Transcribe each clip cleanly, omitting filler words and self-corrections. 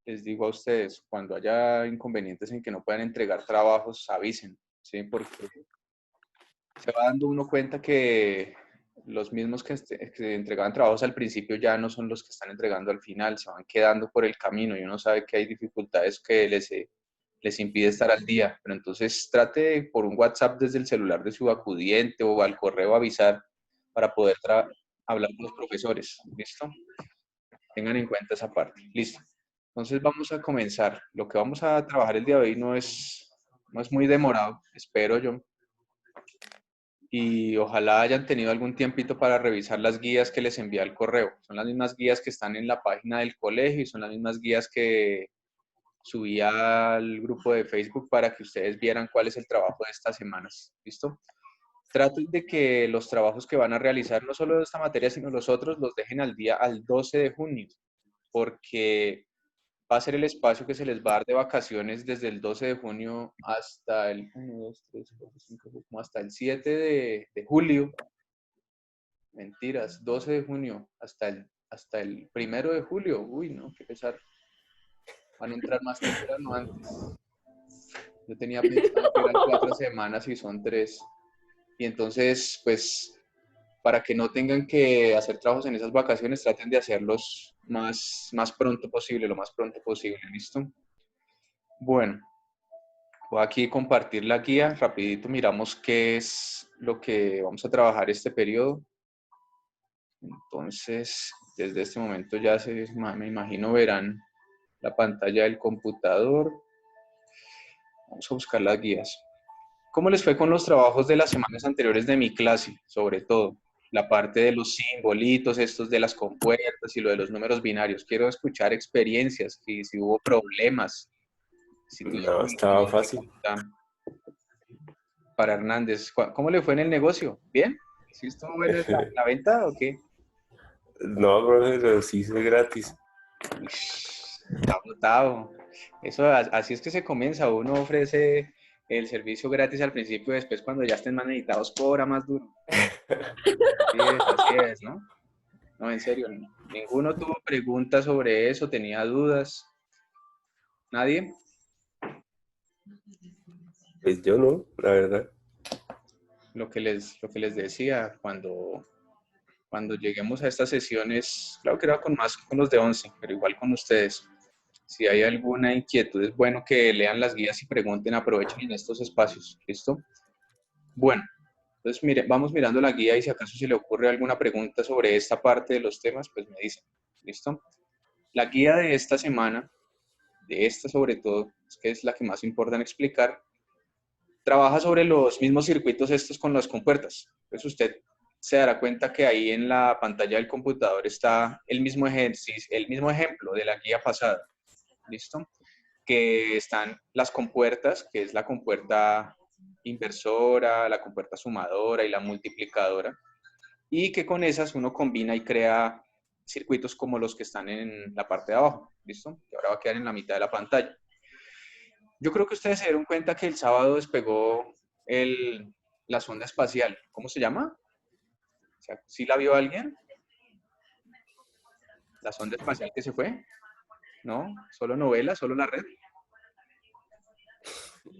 les digo a ustedes, cuando haya inconvenientes en que no puedan entregar trabajos, avisen, ¿sí? Porque se va dando uno cuenta que los mismos que entregaban trabajos al principio ya no son los que están entregando al final, se van quedando por el camino y uno sabe que hay dificultades que les impide estar al día. Pero entonces trate por un WhatsApp desde el celular de su acudiente o al correo avisar para poder hablar con los profesores. ¿Listo? Tengan en cuenta esa parte. Listo. Entonces vamos a comenzar. Lo que vamos a trabajar el día de hoy no es muy demorado, espero yo. Y ojalá hayan tenido algún tiempito para revisar las guías que les envía el correo. Son las mismas guías que están en la página del colegio y son las mismas guías que subí al grupo de Facebook para que ustedes vieran cuál es el trabajo de estas semanas. ¿Listo? Traten de que los trabajos que van a realizar, no solo de esta materia, sino los otros, los dejen al 12 de junio, porque va a ser el espacio que se les va a dar de vacaciones desde el 12 de junio hasta el 1, 2, 3, 4, 5, como hasta el 7 de julio. Mentiras, 12 de junio hasta el 1 de julio. Uy, no, qué pesar. Van a entrar más temprano antes. Yo tenía pensado que eran 4 semanas y son 3. Y entonces, pues, para que no tengan que hacer trabajos en esas vacaciones, traten de hacerlos más pronto posible, lo más pronto posible. ¿Listo? Bueno, voy aquí a compartir la guía. Rapidito miramos qué es lo que vamos a trabajar este periodo. Entonces, desde este momento ya me imagino verán la pantalla del computador. Vamos a buscar las guías. ¿Cómo les fue con los trabajos de las semanas anteriores de mi clase? Sobre todo, la parte de los simbolitos, estos de las compuertas y lo de los números binarios. Quiero escuchar experiencias, si hubo problemas, si tuvieron No, alguna estaba fácil. dificultad. Para Hernández, ¿cómo le fue en el negocio? ¿Bien? ¿Sí estuvo buena la venta o qué? No, brother, los hice gratis. Está botado. Eso, así es que se comienza. Uno ofrece el servicio gratis al principio, después cuando ya estén más necesitados, cobra más duro. Así es, ¿no? No, en serio, ninguno tuvo preguntas sobre eso, tenía dudas. ¿Nadie? Pues yo no, la verdad. Lo que les decía, cuando lleguemos a estas sesiones, claro que era con los de 11, pero igual con ustedes. Si hay alguna inquietud, es bueno que lean las guías y pregunten, aprovechen en estos espacios. ¿Listo? Bueno, entonces mire, vamos mirando la guía y si acaso se le ocurre alguna pregunta sobre esta parte de los temas, pues me dicen. ¿Listo? La guía de esta semana, de esta sobre todo, es que es la que más importa en explicar, trabaja sobre los mismos circuitos estos con las compuertas. Entonces usted se dará cuenta que ahí en la pantalla del computador está el mismo ejercicio, el mismo ejemplo de la guía pasada. ¿Listo? Que están las compuertas, que es la compuerta inversora, la compuerta sumadora y la multiplicadora, y que con esas uno combina y crea circuitos como los que están en la parte de abajo, ¿listo? Que ahora va a quedar en la mitad de la pantalla. Yo creo que ustedes se dieron cuenta que el sábado despegó la sonda espacial. ¿Cómo se llama? O sea, ¿sí la vio alguien? La sonda espacial que se fue. ¿No? ¿Solo novela? ¿Solo la red?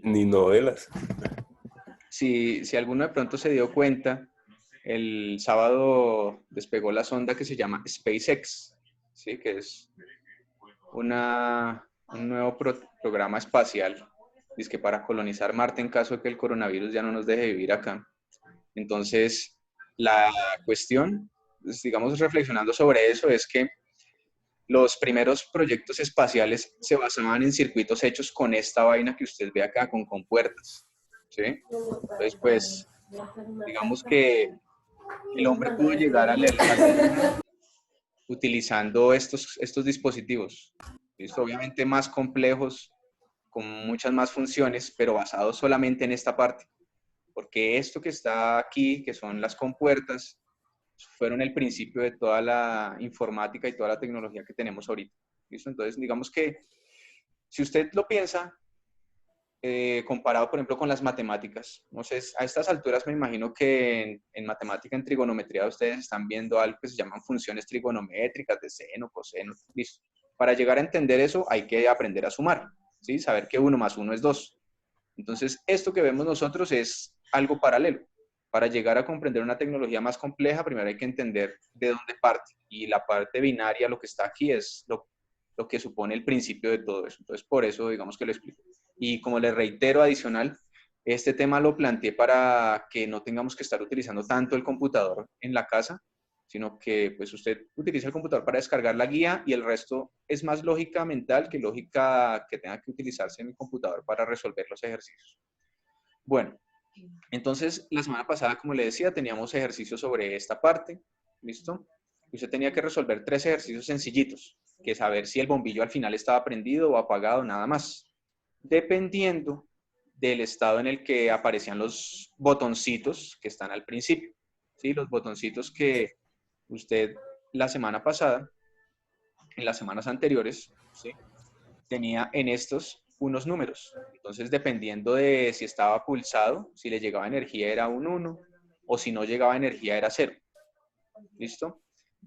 Ni novelas. Si alguno de pronto se dio cuenta, el sábado despegó la sonda que se llama SpaceX, ¿sí? Que es un nuevo programa espacial, que para colonizar Marte en caso de que el coronavirus ya no nos deje vivir acá. Entonces, la cuestión, pues, digamos, reflexionando sobre eso, es que los primeros proyectos espaciales se basaban en circuitos hechos con esta vaina que usted ve acá, con compuertas, ¿sí? Entonces, pues, digamos que el hombre pudo llegar a la Luna utilizando estos dispositivos. ¿Listo? Obviamente más complejos, con muchas más funciones, pero basados solamente en esta parte. Porque esto que está aquí, que son las compuertas, fueron el principio de toda la informática y toda la tecnología que tenemos ahorita. ¿Listo? Entonces, digamos que si usted lo piensa, comparado, por ejemplo, con las matemáticas. No sé, a estas alturas me imagino que en matemática, en trigonometría, ustedes están viendo algo que se llaman funciones trigonométricas de seno, coseno, listo. Para llegar a entender eso hay que aprender a sumar, ¿sí? Saber que 1 más 1 es 2. Entonces, esto que vemos nosotros es algo paralelo. Para llegar a comprender una tecnología más compleja, primero hay que entender de dónde parte. Y la parte binaria, lo que está aquí, es lo que supone el principio de todo eso. Entonces, por eso, digamos que lo explico. Y como les reitero, adicional, este tema lo planteé para que no tengamos que estar utilizando tanto el computador en la casa, sino que pues usted utiliza el computador para descargar la guía y el resto es más lógica mental que lógica que tenga que utilizarse en el computador para resolver los ejercicios. Bueno, entonces la semana pasada, como le decía, teníamos ejercicios sobre esta parte, ¿listo? Y usted tenía que resolver 3 ejercicios sencillitos, que es saber si el bombillo al final estaba prendido o apagado, nada más, dependiendo del estado en el que aparecían los botoncitos que están al principio, ¿sí? Los botoncitos que usted la semana pasada, en las semanas anteriores, ¿sí? Tenía en estos unos números. Entonces, dependiendo de si estaba pulsado, si le llegaba energía era un 1 o si no llegaba energía era 0. ¿Listo?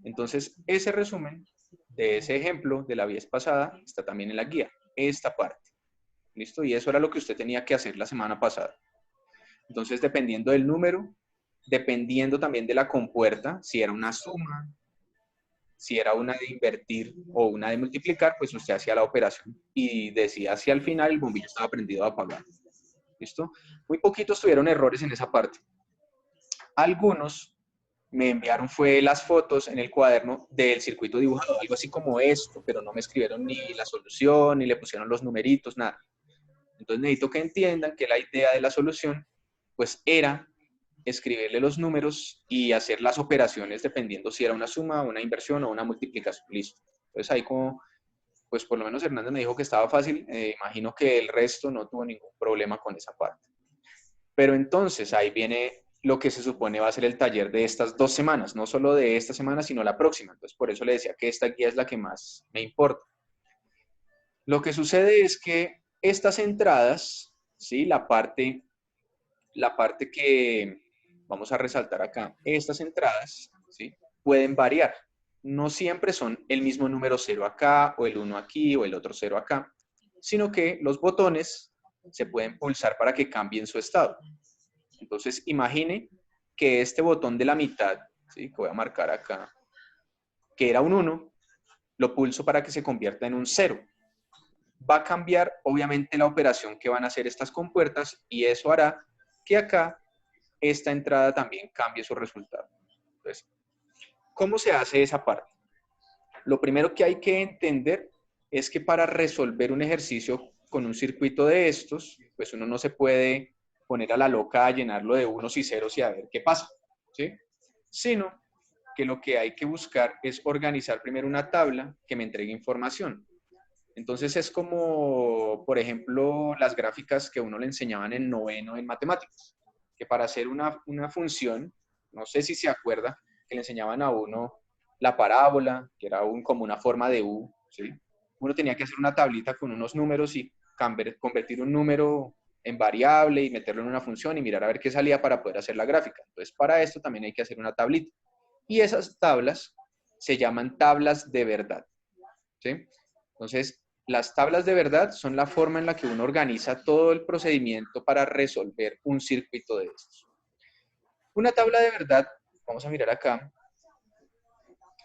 Entonces, ese resumen de ese ejemplo de la vez pasada está también en la guía, esta parte. ¿Listo? Y eso era lo que usted tenía que hacer la semana pasada. Entonces, dependiendo del número, dependiendo también de la compuerta, si era una suma, si era una de invertir o una de multiplicar, pues usted hacía la operación y decía si al final el bombillo estaba prendido o apagado. ¿Listo? Muy poquitos tuvieron errores en esa parte. Algunos me enviaron fue las fotos en el cuaderno del circuito dibujado, algo así como esto, pero no me escribieron ni la solución, ni le pusieron los numeritos, nada. Entonces necesito que entiendan que la idea de la solución, pues era escribirle los números y hacer las operaciones dependiendo si era una suma, una inversión o una multiplicación. Listo. Entonces ahí como, pues por lo menos Hernández me dijo que estaba fácil, imagino que el resto no tuvo ningún problema con esa parte. Pero entonces ahí viene lo que se supone va a ser el taller de estas 2 semanas, no solo de esta semana, sino la próxima. Entonces por eso le decía que esta guía es la que más me importa. Lo que sucede es que estas entradas, ¿sí? La parte que vamos a resaltar acá, estas entradas, ¿sí? Pueden variar. No siempre son el mismo número 0 acá, o el 1 aquí, o el otro 0 acá, sino que los botones se pueden pulsar para que cambien su estado. Entonces, imagine que este botón de la mitad, ¿sí? Que voy a marcar acá, que era un 1, lo pulso para que se convierta en un 0. Va a cambiar, obviamente, la operación que van a hacer estas compuertas y eso hará que acá esta entrada también cambie su resultado. Entonces, ¿cómo se hace esa parte? Lo primero que hay que entender es que para resolver un ejercicio con un circuito de estos, pues uno no se puede poner a la loca a llenarlo de unos y ceros y a ver qué pasa, ¿sí? Sino que lo que hay que buscar es organizar primero una tabla que me entregue información. Entonces es como, por ejemplo, las gráficas que uno le enseñaban en noveno en matemáticas, que para hacer una función, no sé si se acuerda, que le enseñaban a uno la parábola, que era como una forma de U, ¿sí? Uno tenía que hacer una tablita con unos números y convertir un número en variable y meterlo en una función y mirar a ver qué salía para poder hacer la gráfica. Entonces, para esto también hay que hacer una tablita. Y esas tablas se llaman tablas de verdad, ¿sí? Entonces, las tablas de verdad son la forma en la que uno organiza todo el procedimiento para resolver un circuito de estos. Una tabla de verdad, vamos a mirar acá,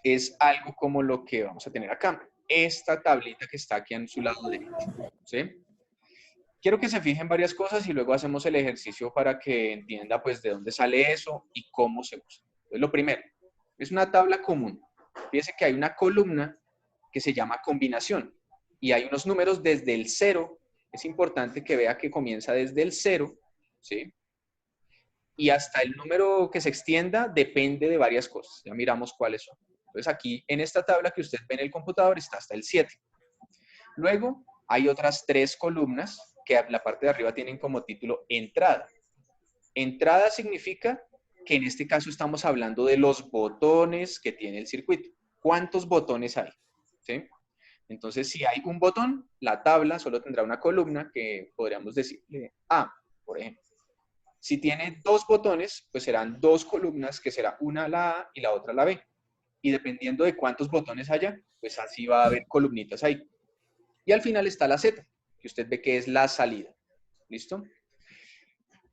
es algo como lo que vamos a tener acá. Esta tablita que está aquí en su lado derecho, ¿sí? Quiero que se fijen varias cosas y luego hacemos el ejercicio para que entienda pues de dónde sale eso y cómo se usa. Entonces, lo primero, es una tabla común. Fíjense que hay una columna que se llama combinación y hay unos números desde el 0. Es importante que vea que comienza desde el 0, ¿sí? Y hasta el número que se extienda depende de varias cosas. Ya miramos cuáles son. Entonces aquí en esta tabla que usted ve en el computador está hasta el 7. Luego hay otras 3 columnas que en la parte de arriba tienen como título entrada. Entrada significa que en este caso estamos hablando de los botones que tiene el circuito. ¿Cuántos botones hay? ¿Sí? Entonces, si hay un botón, la tabla solo tendrá una columna que podríamos decirle A, por ejemplo. Si tiene 2 botones, pues serán 2 columnas, que será una la A y la otra la B. y dependiendo de cuántos botones haya, pues así va a haber columnitas ahí. Y al final está la Z, que usted ve que es la salida. ¿Listo?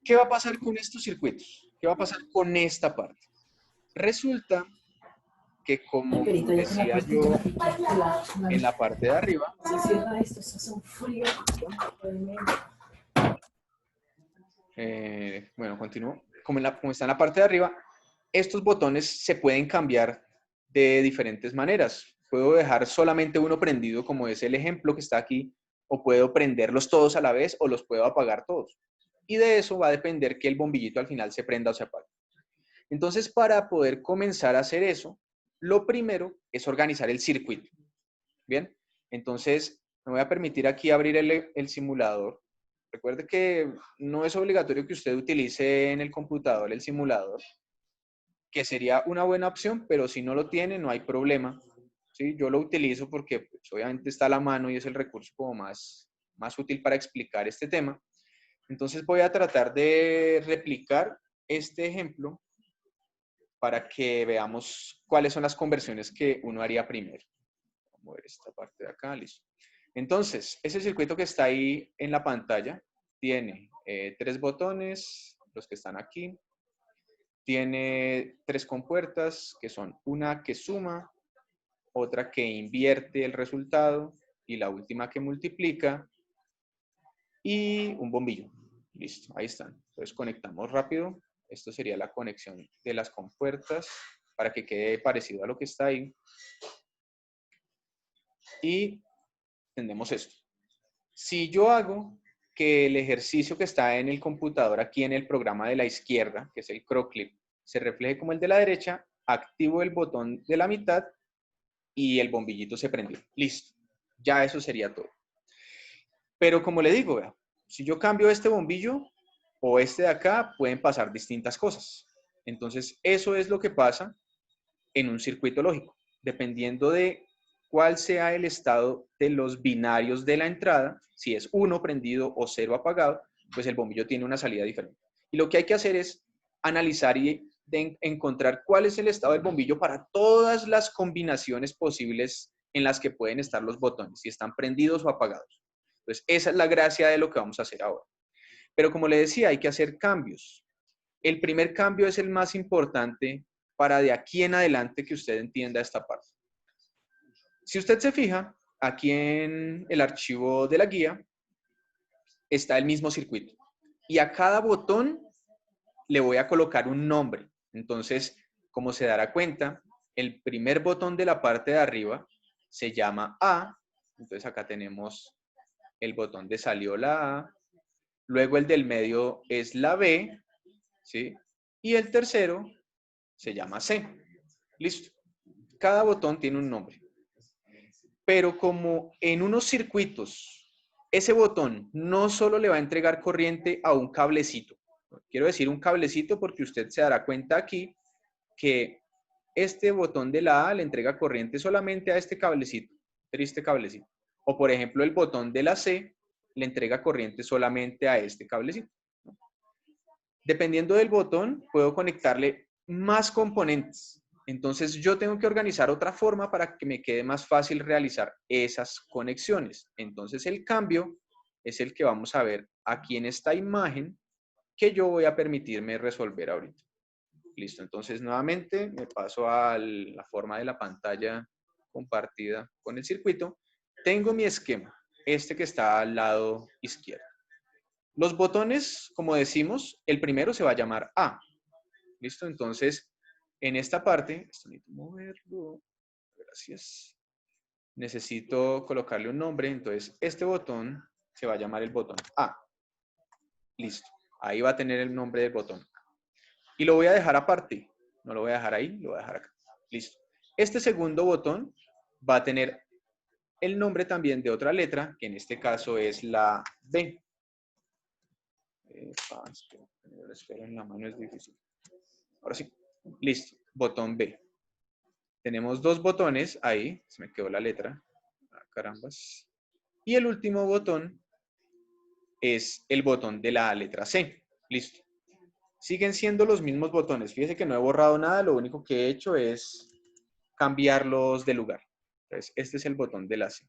¿Qué va a pasar con estos circuitos? ¿Qué va a pasar con esta parte? Resulta que, como decía yo en la parte de arriba, bueno, continúo. Como está en la parte de arriba, estos botones se pueden cambiar de diferentes maneras. Puedo dejar solamente uno prendido, como es el ejemplo que está aquí, o puedo prenderlos todos a la vez, o los puedo apagar todos. Y de eso va a depender que el bombillito al final se prenda o se apague. Entonces, para poder comenzar a hacer eso, lo primero es organizar el circuito. Bien, entonces me voy a permitir aquí abrir el simulador. Recuerde que no es obligatorio que usted utilice en el computador el simulador, que sería una buena opción, pero si no lo tiene, no hay problema. ¿Sí? Yo lo utilizo porque pues, obviamente está a la mano y es el recurso como más útil para explicar este tema. Entonces voy a tratar de replicar este ejemplo para que veamos cuáles son las conversiones que uno haría primero. Vamos a mover esta parte de acá, listo. Entonces, ese circuito que está ahí en la pantalla tiene 3 botones, los que están aquí. Tiene 3 compuertas, que son una que suma, otra que invierte el resultado y la última que multiplica, y un bombillo. Listo, ahí están. Entonces conectamos rápido. Esto sería la conexión de las compuertas para que quede parecido a lo que está ahí. Y tenemos esto. Si yo hago que el ejercicio que está en el computador aquí en el programa de la izquierda, que es el CrowdClip, se refleje como el de la derecha, activo el botón de la mitad y el bombillito se prendió. Listo. Ya eso sería todo. Pero como le digo, vea, si yo cambio este bombillo o este de acá, pueden pasar distintas cosas. Entonces, eso es lo que pasa en un circuito lógico. Dependiendo de cuál sea el estado de los binarios de la entrada, si es 1 prendido o 0 apagado, pues el bombillo tiene una salida diferente. Y lo que hay que hacer es analizar y encontrar cuál es el estado del bombillo para todas las combinaciones posibles en las que pueden estar los botones, si están prendidos o apagados. Entonces, esa es la gracia de lo que vamos a hacer ahora. Pero como le decía, hay que hacer cambios. El primer cambio es el más importante para de aquí en adelante que usted entienda esta parte. Si usted se fija, aquí en el archivo de la guía está el mismo circuito. Y a cada botón le voy a colocar un nombre. Entonces, como se dará cuenta, el primer botón de la parte de arriba se llama A. Entonces acá tenemos el botón de salió la A. Luego el del medio es la B, ¿sí? Y el tercero se llama C. Listo. Cada botón tiene un nombre. Pero como en unos circuitos, ese botón no solo le va a entregar corriente a un cablecito. Quiero decir un cablecito porque usted se dará cuenta aquí que este botón de la A le entrega corriente solamente a este cablecito, triste cablecito. O por ejemplo el botón de la C le entrega corriente solamente a este cablecito. Dependiendo del botón, puedo conectarle más componentes. Entonces yo tengo que organizar otra forma para que me quede más fácil realizar esas conexiones. Entonces el cambio es el que vamos a ver aquí en esta imagen que yo voy a permitirme resolver ahorita. Listo, entonces nuevamente me paso a la forma de la pantalla compartida con el circuito. Tengo mi esquema, este que está al lado izquierdo. Los botones, como decimos, el primero se va a llamar A. ¿Listo? Entonces, en esta parte, esto necesito moverlo, gracias. Necesito colocarle un nombre, entonces este botón se va a llamar el botón A. Listo. Ahí va a tener el nombre del botón. Y lo voy a dejar aparte. No lo voy a dejar ahí, lo voy a dejar acá. Listo. Este segundo botón va a tener el nombre también de otra letra, que en este caso es la B. Espero en la mano, es difícil. Ahora sí. Listo. Botón B. Tenemos 2 botones ahí. Se me quedó la letra. Ah, carambas. Y el último botón es el botón de la letra C. Listo. Siguen siendo los mismos botones. Fíjese que no he borrado nada. Lo único que he hecho es cambiarlos de lugar. Entonces, este es el botón de la C.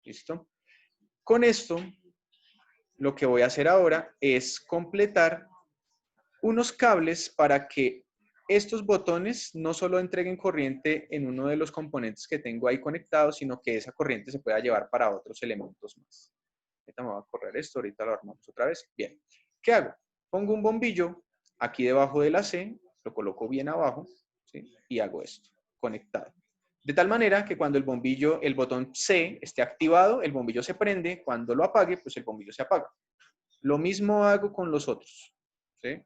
¿Listo? Con esto, lo que voy a hacer ahora es completar unos cables para que estos botones no solo entreguen corriente en uno de los componentes que tengo ahí conectados, sino que esa corriente se pueda llevar para otros elementos más. Ahorita me voy a correr esto, ahorita lo armamos otra vez. Bien, ¿qué hago? Pongo un bombillo aquí debajo de la C, lo coloco bien abajo, ¿sí? Y hago esto, conectado. De tal manera que cuando el bombillo, el botón C esté activado, el bombillo se prende, cuando lo apague, pues el bombillo se apaga. Lo mismo hago con los otros, ¿sí?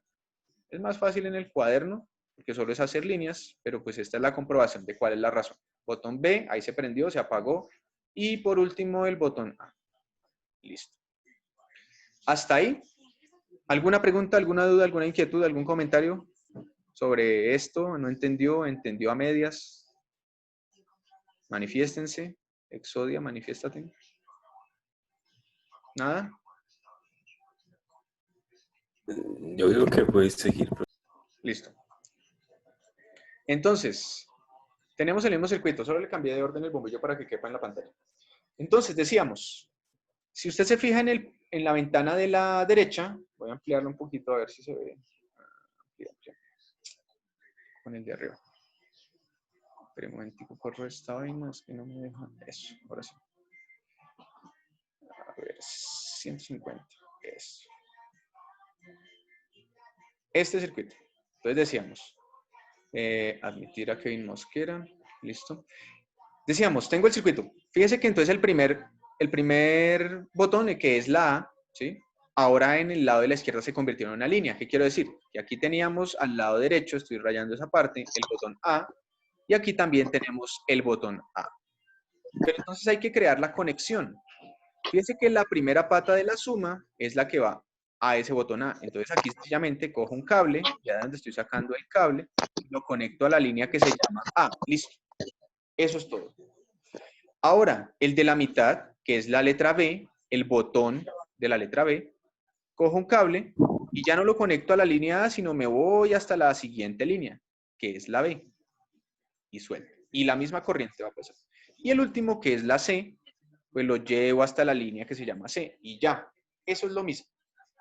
Es más fácil en el cuaderno, porque solo es hacer líneas, pero pues esta es la comprobación de cuál es la razón. Botón B, ahí se prendió, se apagó. Y por último el botón A. Listo. ¿Hasta ahí? ¿Alguna pregunta, alguna duda, alguna inquietud, algún comentario sobre esto? ¿No entendió? ¿Entendió a medias? Manifiéstense. Exodia, manifiéstate. ¿Nada? Yo digo que puedes seguir. Listo. Entonces, tenemos el mismo circuito, solo le cambié de orden el bombillo para que quepa en la pantalla. Entonces, decíamos, si usted se fija en la ventana de la derecha, voy a ampliarlo un poquito a ver si se ve. Con el de arriba. Espera un momentico, corro esta vaina, es que no me deja. Eso, ahora sí. A ver, 150. Eso. Este circuito. Entonces decíamos, admitir a Kevin Mosquera. Listo. Decíamos, tengo el circuito. Fíjese que entonces el primer botón, que es la A, ¿sí? Ahora en el lado de la izquierda se convirtió en una línea. ¿Qué quiero decir? Que aquí teníamos al lado derecho, estoy rayando esa parte, el botón A, y aquí también tenemos el botón A. Pero entonces hay que crear la conexión. Fíjense que la primera pata de la suma es la que va a ese botón A. Entonces aquí sencillamente cojo un cable, ya de donde estoy sacando el cable, lo conecto a la línea que se llama A. Listo. Eso es todo. Ahora, el de la mitad, que es la letra B, el botón de la letra B, cojo un cable y ya no lo conecto a la línea A, sino me voy hasta la siguiente línea, que es la B, y suelto. Y la misma corriente va a pasar. Y el último, que es la C, pues lo llevo hasta la línea que se llama C, y ya. Eso es lo mismo.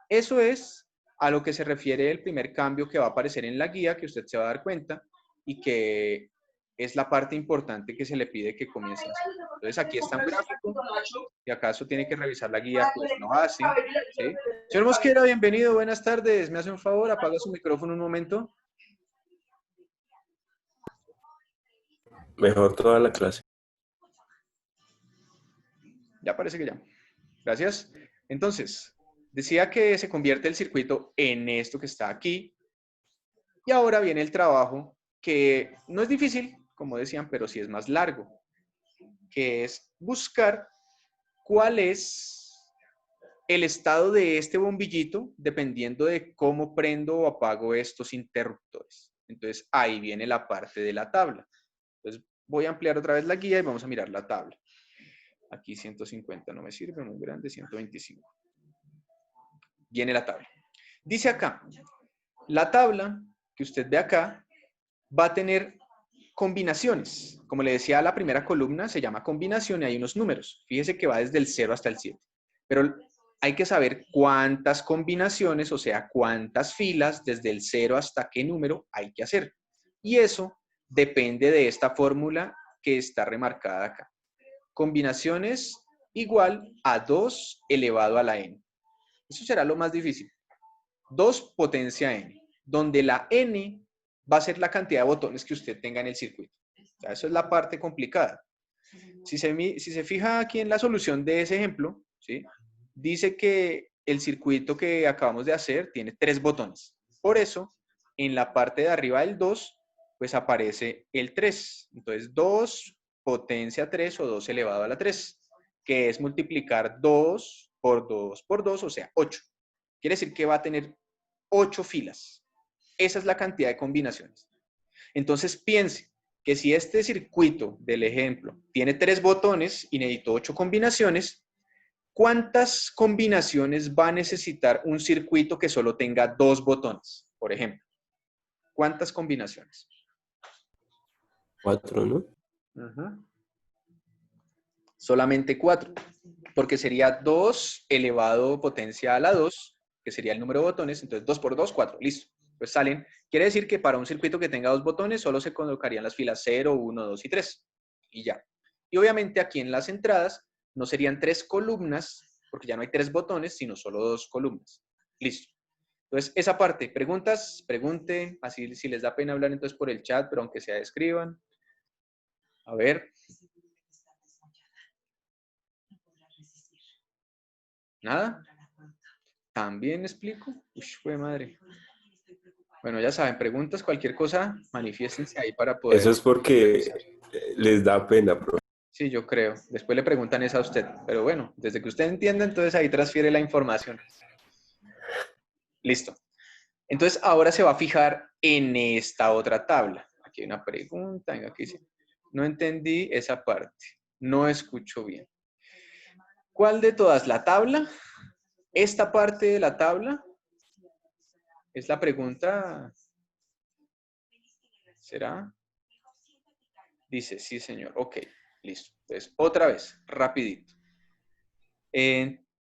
Eso es a lo que se refiere el primer cambio que va a aparecer en la guía, que usted se va a dar cuenta, y que es la parte importante que se le pide que comience a hacer. Entonces aquí está un gráfico, si acaso tiene que revisar la guía, pues lo hace, ¿sí? Señor Mosquera, bienvenido, buenas tardes. ¿Me hace un favor? Apaga su micrófono un momento. Mejor toda la clase. Ya parece que ya. Gracias. Entonces, decía que se convierte el circuito en esto que está aquí. Y ahora viene el trabajo que no es difícil, como decían, pero sí es más largo, que es buscar cuál es el estado de este bombillito dependiendo de cómo prendo o apago estos interruptores. Entonces, ahí viene la parte de la tabla. Entonces, voy a ampliar otra vez la guía y vamos a mirar la tabla. Aquí 150 no me sirve, muy grande, 125. Viene la tabla. Dice acá, la tabla que usted ve acá va a tener combinaciones. Como le decía, la primera columna se llama combinación y hay unos números. Fíjese que va desde el 0 hasta el 7. Pero hay que saber cuántas combinaciones, o sea, cuántas filas desde el 0 hasta qué número hay que hacer. Y eso depende de esta fórmula que está remarcada acá. Combinaciones igual a 2 elevado a la n. Eso será lo más difícil. 2 potencia n, donde la n va a ser la cantidad de botones que usted tenga en el circuito. O sea, eso es la parte complicada. Si se fija aquí en la solución de ese ejemplo, ¿sí? Dice que el circuito que acabamos de hacer tiene 3 botones. Por eso, en la parte de arriba del 2, pues aparece el 3. Entonces, 2 potencia 3 o 2 elevado a la 3, que es multiplicar 2 por 2 por 2, o sea, 8. Quiere decir que va a tener 8 filas. Esa es la cantidad de combinaciones. Entonces piense que si este circuito del ejemplo tiene 3 botones y necesito 8 combinaciones, ¿cuántas combinaciones va a necesitar un circuito que solo tenga 2 botones, por ejemplo? ¿Cuántas combinaciones? 4, ¿no? Ujú. Solamente 4, porque sería 2 elevado potencia a la 2, que sería el número de botones, entonces 2 por 2, 4, listo. Pues salen, quiere decir que para un circuito que tenga 2 botones, solo se colocarían las filas 0, 1, 2 y 3, y ya. Y obviamente aquí en las entradas no serían 3 columnas, porque ya no hay 3 botones, sino solo 2 columnas. Listo. Entonces, esa parte, preguntas, pregunten, así si les da pena hablar entonces por el chat, pero aunque sea escriban. A ver. ¿Nada? ¿También explico? Uy, fue madre. Bueno, ya saben, preguntas, cualquier cosa, manifiéstense ahí para Eso poder es porque revisar. les da pena, profe. Sí, yo creo. Después le preguntan eso a usted. Pero bueno, desde que usted entienda, entonces ahí transfiere la información. Listo. Entonces ahora se va a fijar en esta otra tabla. Aquí hay una pregunta. Venga, aquí dice. No entendí esa parte. No escucho bien. ¿Cuál de todas? ¿La tabla? ¿Esta parte de la tabla? Es la pregunta. ¿Será? Dice, sí, señor. Ok, listo. Entonces, otra vez, rapidito.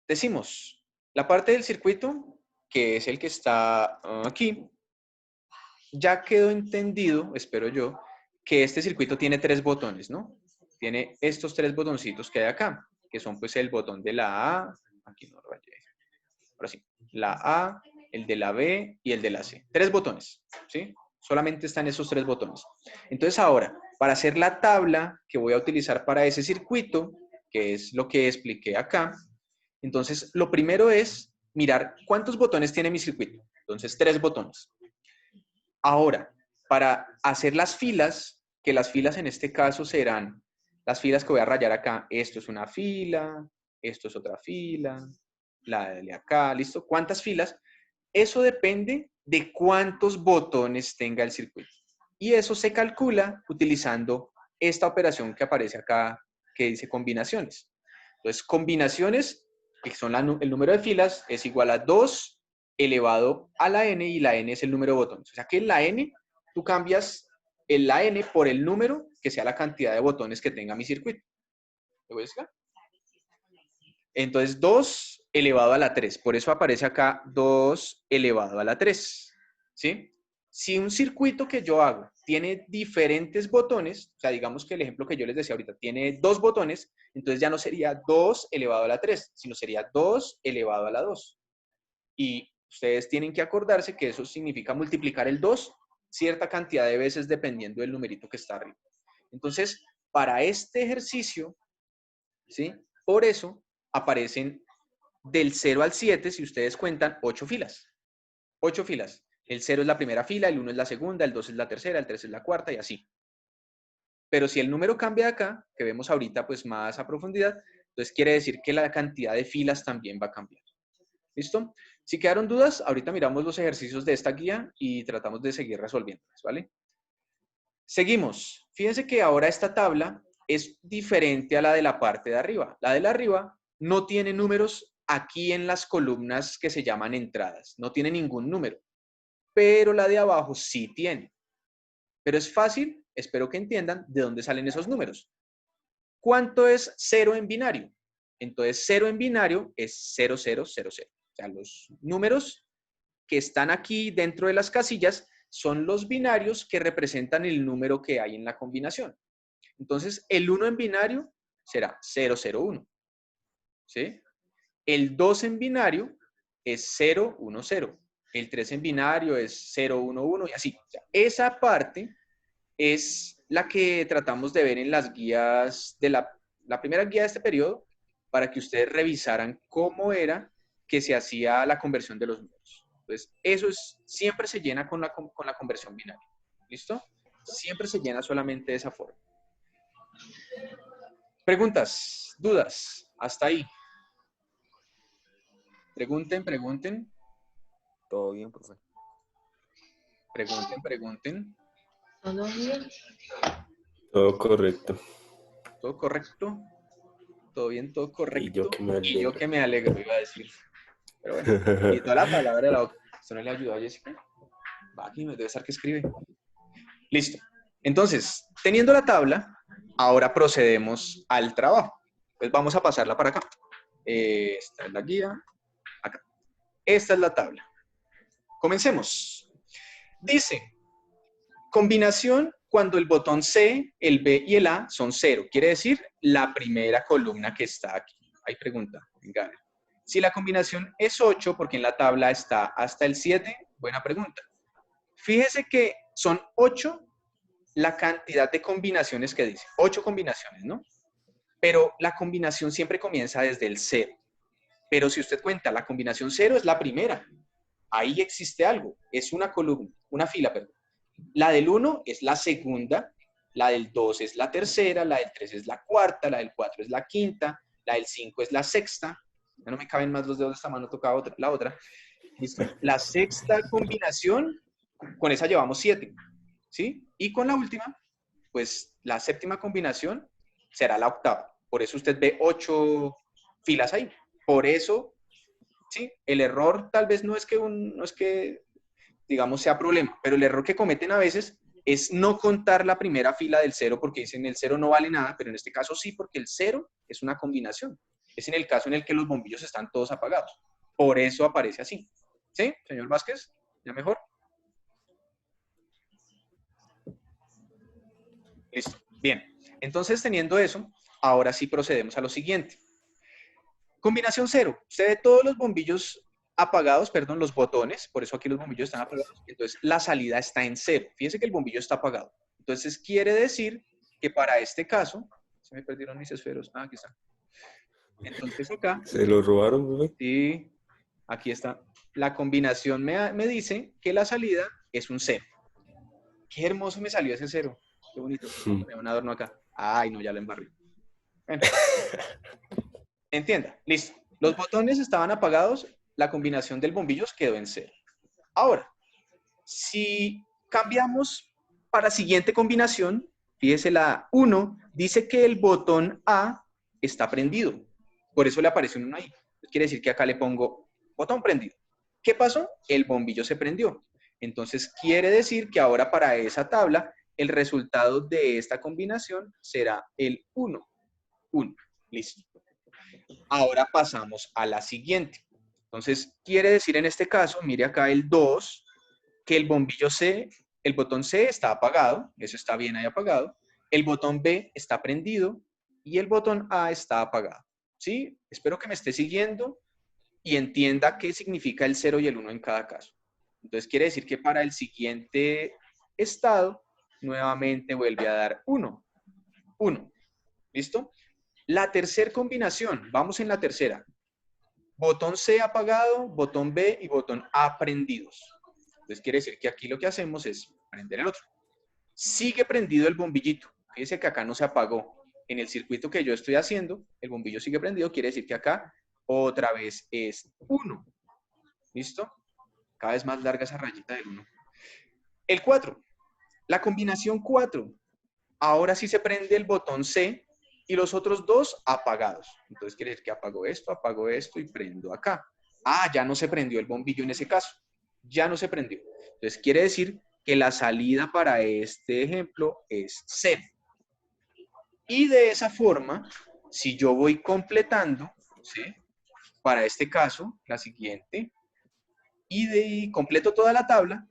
Decimos, la parte del circuito, que es el que está aquí, ya quedó entendido, espero yo, que este circuito tiene 3 botones, ¿no? Tiene estos 3 botoncitos que hay acá, que son pues el botón de la A, aquí no rayé, ahora sí, la A, el de la B y el de la C. 3 botones, ¿sí? Solamente están esos 3 botones. Entonces ahora, para hacer la tabla que voy a utilizar para ese circuito, que es lo que expliqué acá, entonces lo primero es mirar cuántos botones tiene mi circuito. Entonces 3 botones. Ahora, para hacer las filas, que las filas en este caso serán las filas que voy a rayar acá. Esto es una fila, esto es otra fila, la de acá, ¿listo? ¿Cuántas filas? Eso depende de cuántos botones tenga el circuito. Y eso se calcula utilizando esta operación que aparece acá, que dice combinaciones. Entonces, combinaciones, que son el número de filas, es igual a 2 elevado a la n, y la n es el número de botones. O sea que en la n, tú cambias la n por el número, que sea la cantidad de botones que tenga mi circuito. ¿Lo ves acá? Entonces, 2 elevado a la 3. Por eso aparece acá 2 elevado a la 3. ¿Sí? Si un circuito que yo hago tiene diferentes botones, o sea, digamos que el ejemplo que yo les decía ahorita tiene 2 botones, entonces ya no sería 2 elevado a la 3, sino sería 2 elevado a la 2. Y ustedes tienen que acordarse que eso significa multiplicar el 2 cierta cantidad de veces dependiendo del numerito que está arriba. Entonces, para este ejercicio, ¿sí? Por eso aparecen del 0 al 7, si ustedes cuentan, 8 filas. 8 filas. El 0 es la primera fila, el 1 es la segunda, el 2 es la tercera, el 3 es la cuarta y así. Pero si el número cambia acá, que vemos ahorita pues más a profundidad, entonces quiere decir que la cantidad de filas también va a cambiar. ¿Listo? Si quedaron dudas, ahorita miramos los ejercicios de esta guía y tratamos de seguir resolviéndolas, ¿vale? Seguimos. Fíjense que ahora esta tabla es diferente a la de la parte de arriba. La de la arriba no tiene números aquí en las columnas que se llaman entradas. No tiene ningún número. Pero la de abajo sí tiene. Pero es fácil, espero que entiendan de dónde salen esos números. ¿Cuánto es 0 en binario? Entonces 0 en binario es 0000. O sea, los números que están aquí dentro de las casillas son los binarios que representan el número que hay en la combinación. Entonces, el 1 en binario será 001, ¿sí? El 2 en binario es 010. El 3 en binario es 011 y así. O sea, esa parte es la que tratamos de ver en las guías de la primera guía de este periodo para que ustedes revisaran cómo era que se hacía la conversión de los números. Entonces, eso siempre se llena con la conversión binaria. ¿Listo? Siempre se llena solamente de esa forma. Preguntas, dudas, hasta ahí. Pregunten, pregunten, Todo bien, profe. pregunten, pregunten. ¿Todo bien? Todo correcto. ¿Todo correcto? ¿Todo bien? ¿Todo Y yo correcto? que me Y yo alegro. que me alegro, iba a decir. Pero bueno, y toda la palabra de la boca. ¿Esto no le ayudó a Jessica? Va aquí, me debe estar que escribe. Listo. Entonces, teniendo la tabla, ahora procedemos al trabajo. Pues vamos a pasarla para acá. Esta es la guía. Acá. Esta es la tabla. Comencemos. Dice, combinación cuando el botón C, el B y el A son 0. Quiere decir la primera columna que está aquí. Hay pregunta. Venga. Si la combinación es 8, porque en la tabla está hasta el 7, buena pregunta. Fíjese que son 8 la cantidad de combinaciones que dice. 8 combinaciones, ¿no? Pero la combinación siempre comienza desde el 0. Pero si usted cuenta, la combinación 0 es la primera. Ahí existe algo. Es una columna, una fila, perdón. La del 1 es la segunda, la del 2 es la tercera, la del 3 es la cuarta, la del 4 es la quinta, la del 5 es la sexta. Ya no me caben más los dedos de esta mano, toca otra, la otra. ¿Listo? La sexta combinación, con esa llevamos 7. ¿Sí? Y con la última, pues la séptima combinación será la octava. Por eso usted ve 8 filas ahí. Por eso, ¿sí? El error tal vez no es que digamos, sea problema, pero el error que cometen a veces es no contar la primera fila del 0 porque dicen el 0 no vale nada, pero en este caso sí, porque el 0 es una combinación. Es en el caso en el que los bombillos están todos apagados. Por eso aparece así. ¿Sí, señor Vázquez? ¿Ya mejor? Listo. Bien. Entonces, teniendo eso, ahora sí procedemos a lo siguiente. Combinación 0. Usted ve todos los bombillos apagados, perdón, los botones, por eso aquí los bombillos están apagados. Entonces, la salida está en 0. Fíjese que el bombillo está apagado. Entonces, quiere decir que para este caso, se me perdieron mis esferos. Ah, aquí están. Entonces, acá, ¿Se lo robaron, profe? sí, aquí está. La combinación me dice que la salida es un 0. Qué hermoso me salió ese 0. Qué bonito. Voy a poner un adorno acá. Ay, no, ya lo embarré. Bueno. Entienda, listo. Los botones estaban apagados, la combinación del bombillo quedó en 0. Ahora, si cambiamos para siguiente combinación, fíjese la 1, dice que el botón A está prendido. Por eso le aparece un 1 ahí. Quiere decir que acá le pongo botón prendido. ¿Qué pasó? El bombillo se prendió. Entonces quiere decir que ahora para esa tabla, el resultado de esta combinación será el 1. 1. Listo. Ahora pasamos a la siguiente. Entonces, quiere decir en este caso, mire acá el 2, que el bombillo C, el botón C está apagado, eso está bien ahí apagado, el botón B está prendido y el botón A está apagado. ¿Sí? Espero que me esté siguiendo y entienda qué significa el 0 y el 1 en cada caso. Entonces, quiere decir que para el siguiente estado, nuevamente vuelve a dar 1. 1. ¿Listo? La tercera combinación, vamos en la tercera. Botón C apagado, botón B y botón A prendidos. Entonces quiere decir que aquí lo que hacemos es prender el otro. Sigue prendido el bombillito. Fíjense que acá no se apagó. En el circuito que yo estoy haciendo, el bombillo sigue prendido, quiere decir que acá otra vez es 1. ¿Listo? Cada vez más larga esa rayita del 1. El 4. La combinación 4. Ahora sí se prende el botón C y los otros dos apagados. Entonces quiere decir que apago esto y prendo acá. Ah, ya no se prendió el bombillo en ese caso. Ya no se prendió. Entonces quiere decir que la salida para este ejemplo es 0. Y de esa forma, si yo voy completando, ¿sí? Para este caso, la siguiente, y completo toda la tabla,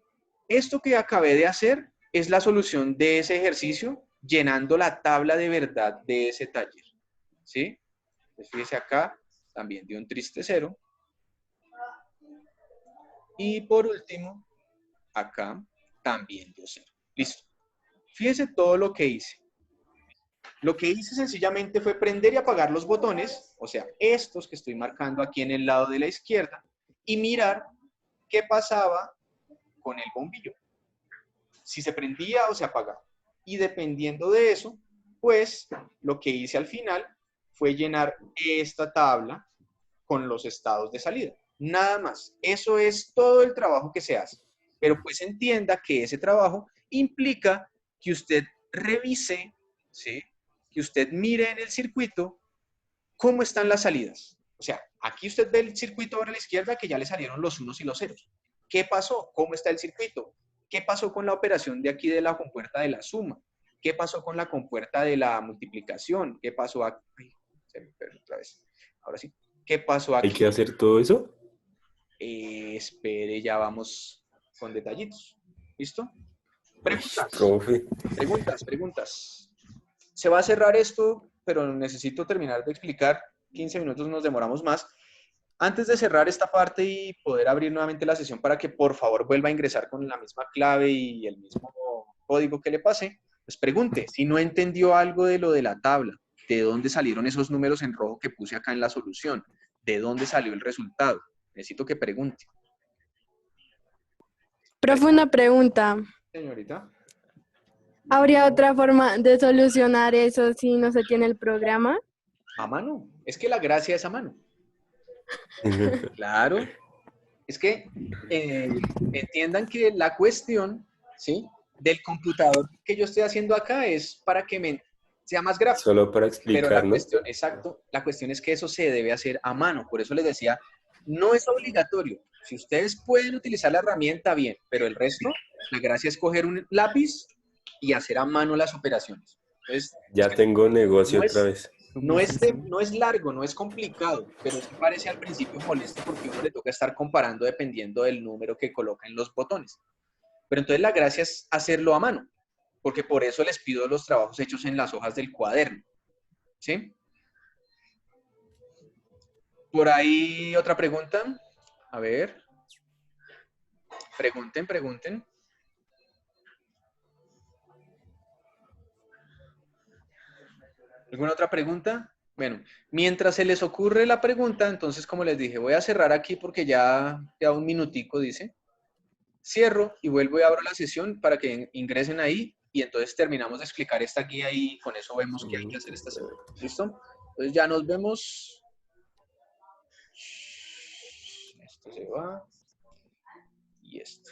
esto que acabé de hacer es la solución de ese ejercicio llenando la tabla de verdad de ese taller. ¿Sí? Entonces, fíjese acá, también dio un triste 0. Y por último, acá también dio 0. Listo. Fíjese todo lo que hice. Lo que hice sencillamente fue prender y apagar los botones, o sea, estos que estoy marcando aquí en el lado de la izquierda, y mirar qué pasaba con el bombillo. Si se prendía o se apagaba. Y dependiendo de eso, pues lo que hice al final fue llenar esta tabla con los estados de salida. Nada más. Eso es todo el trabajo que se hace. Pero pues entienda que ese trabajo implica que usted revise, ¿sí? Que usted mire en el circuito cómo están las salidas. O sea, aquí usted ve el circuito ahora a la izquierda que ya le salieron los unos y los ceros. ¿Qué pasó? ¿Cómo está el circuito? ¿Qué pasó con la operación de aquí de la compuerta de la suma? ¿Qué pasó con la compuerta de la multiplicación? ¿Qué pasó aquí? Ay, se me perdió otra vez. Ahora sí. ¿Qué pasó ¿Hay que aquí? hacer todo eso? Espere, ya vamos con detallitos. ¿Listo? Uy, Preguntas, profe. preguntas. Se va a cerrar esto, pero necesito terminar de explicar. 15 minutos nos demoramos más. Antes de cerrar esta parte y poder abrir nuevamente la sesión para que por favor vuelva a ingresar con la misma clave y el mismo código que le pase, pues pregunte si no entendió algo de lo de la tabla, de dónde salieron esos números en rojo que puse acá en la solución, de dónde salió el resultado. Necesito que pregunte. Profe, una pregunta. Señorita. ¿Habría otra forma de solucionar eso si no se tiene el programa? A mano. Es que la gracia es a mano. Claro. Es que entiendan que la cuestión, ¿sí?, del computador que yo estoy haciendo acá es para que sea más gráfico. Solo para Pero explicar, la ¿no? cuestión, exacto, la cuestión es que eso se debe hacer a mano. Por eso les decía, no es obligatorio. Si ustedes pueden utilizar la herramienta, bien, pero el resto, la gracia es coger un lápiz y hacer a mano las operaciones. Entonces, es Ya que tengo negocio no otra es, vez. no es largo, no es complicado, pero sí parece al principio molesto porque a uno le toca estar comparando dependiendo del número que coloca en los botones. Pero entonces la gracia es hacerlo a mano, porque por eso les pido los trabajos hechos en las hojas del cuaderno. ¿Sí? Por ahí otra pregunta. A ver. Pregunten. ¿Alguna otra pregunta? Bueno, mientras se les ocurre la pregunta, entonces como les dije, voy a cerrar aquí porque ya queda un minutico, dice. Cierro y vuelvo y abro la sesión para que ingresen ahí y entonces terminamos de explicar esta guía y con eso vemos qué hay que hacer esta semana. ¿Listo? Entonces ya nos vemos. Esto se va y esto.